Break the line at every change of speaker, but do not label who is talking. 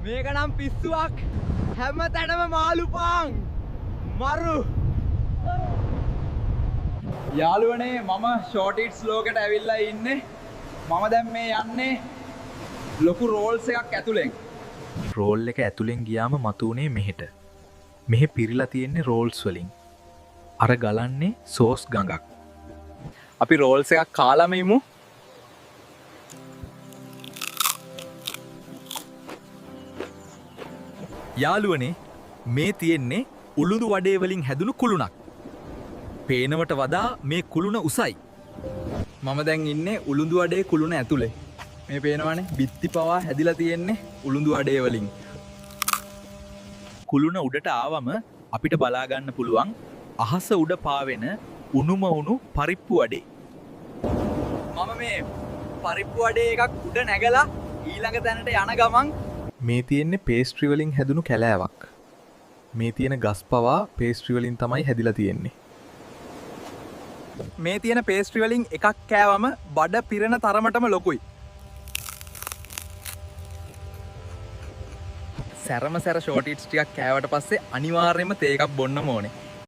මේක නම් පිස්සුවක්. හැම තැනම මාළුපාන්. මරු. යාළුවනේ මම ෂෝට් ඉට්ස් ලෝකෙට ඇවිල්ලා ඉන්නේ. මම දැන් මේ යන්නේ ලොකු රෝල්ස් එකක් ඇතුලෙන්.
රෝල් එක ඇතුලෙන් ගියාම මතුවනේ මෙහෙට. මෙහෙ පිරිලා තියෙන්නේ රෝල්ස් වලින්. අර ගලන්නේ සෝස් ගඟක්.
අපි රෝල්ස් එකක් කාලාම ඉමු.
යාළුවනේ මේ තියෙන්නේ උළුඳු වඩේ වලින් හැදුණු කුළුණක්. පේනවට වඩා මේ කුළුණ උසයි.
මම දැන් ඉන්නේ උළුඳු අඩේ කුළුණ ඇතුලේ. මේ පේනවනේ බිත්ති පවා හැදිලා තියෙන්නේ උළුඳු අඩේ වලින්.
කුළුණ උඩට ආවම අපිට බලා ගන්න පුළුවන් අහස උඩ පාවෙන උණුම උණු පරිප්පු වඩේ.
මම මේ පරිප්පු අඩේ එකක් උඩ නැගලා ඊළඟ තැනට යන ගමන්
මේ තියෙන්නේ පේස්ට්‍රි වලින් හැදුණු කැලෑවක්. මේ තියෙන ගස් පවා පේස්ට්‍රි වලින් තමයි හැදිලා තියෙන්නේ.
මේ තියෙන පේස්ට්‍රි වලින් එකක් කෑවම බඩ පිරෙන තරමටම ලොකුයි. සැරම සැර ෂෝට් ඉට්ස් ටිකක් කෑවට පස්සේ අනිවාර්යයෙන්ම තේ එකක් බොන්නම ඕනේ.